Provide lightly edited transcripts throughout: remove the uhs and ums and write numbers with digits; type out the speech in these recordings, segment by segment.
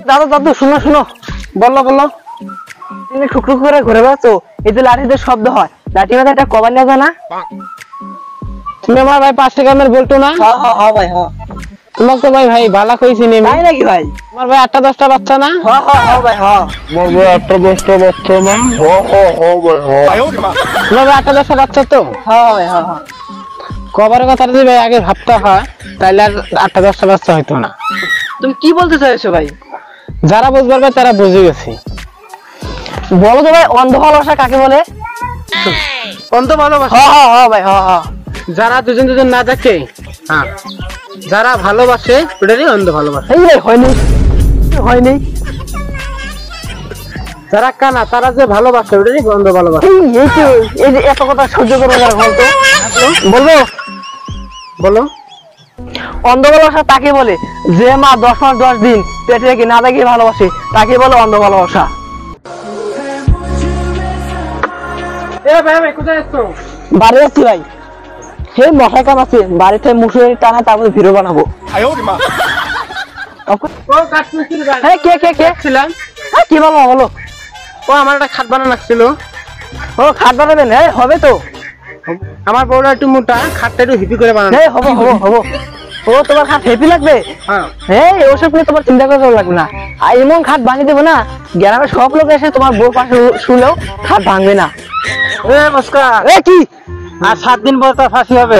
দাদু দাদু শুনো শুনো, বললো বললো। তুমি ঠুকঠুক করে ঘুরে বেড়াচ্ছো, এই যে লাঠিতে শব্দ হয়, লাঠি মাথায় একটা কভার নিয়ে যায় না? তুমি আমার ভাই 5 গ্রামের বলতো না? হ্যাঁ ভাই হ্যাঁ। তোমাকে তো ভাই ভালা কইছি নি আমি। তাই নাকি ভাই? আমার ভাই 8-10টা বাচ্চা না? হ্যাঁ ভাই হ্যাঁ। আমার ভাই 8-10টা বাচ্চা না? ভাই তোমার ভাই 8-10টা বাচ্চা তো? হ্যাঁ ভাই হ্যাঁ হ্যাঁ। কভারের কথা যদি ভাই আগে ভাবতে হয় তাহলে আর 8-10টা বাচ্চা হইতো না। তুমি কি বলতে চাইছো ভাই? যারা বুঝবার ভাই তারা বুঝে গেছে। বলো তো ভাই, অন্ধ ভালোবাসা কাকে বলে? অন্ধ ভালোবাসা? হ্যাঁ ভাই হ্যাঁ। যারা দুজন দুজন না দেখে, হ্যাঁ, যারা ভালোবাসে ওটারই অন্ধ ভালোবাসা। এই ভাই হয়নি। যারা কানা তারা যে ভালোবাসে ওটারই অন্ধ ভালোবাসা। এই যে এত কথা সহ্য করবো না, বলতো বলবো। বলো। অন্ধ ভালোবাসা তাকে বলে যে মা 10 মাস 10 দিন পেটে রেখে না দেখে ভালোবাসে, তাকে বলে অন্ধ ভালোবাসা। ভাই কোথায় যাচ্ছ? বাড়ি যাচ্ছি ভাই, সেই মশাই কাম আছে, বাড়িতে মুসুরি টানা, তারপরে ভিডিও বানাবো। ও কাঠমিস্ত্রি ভাই। হ্যাঁ কে ছিলাম। হ্যাঁ কি বলো বলো। ও আমার একটা খাট বানানো ছিল। ও খাট বানাবেন? হ্যাঁ হবে তো। আমার বউটা একটু মোটা, খাটটা একটু হিপি করে বানানো। হ্যাঁ হবো। ও তোমার খাট হেপি লাগবে? হ্যাঁ। হ্যাঁ ওসব নিয়ে তোমার চিন্তা করতে লাগবে না। আর এমন খাট বানিয়ে দেবো না, গ্রামের সব লোক এসে তোমার বউ পাশে শুলেও খাট ভাঙবে না। নমস্কার। এ কি? আর 7 দিন পর তার ফাঁসি হবে।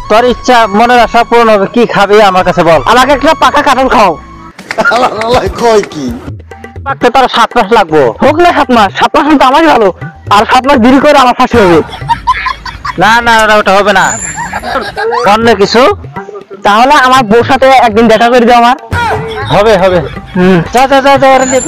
তোর ইচ্ছা মনের আশা পূরণ হবে। কি খাবি আমার কাছে বল। আমাকে একটা পাকা কাঁঠাল খাও। কয় কি? পাকতে তোর 7 মাস লাগবো। হোক না 7 মাস, 7 মাস তো আমারই ভালো। আর 7 মাস দেরি করে আমার ফাঁসি হবে। না ওটা হবে না, অন্য কিছু। তাহলে আমার বউর সাথে একদিন দেখা করে দাও আমার। হবে। যা ওরা নিয়ে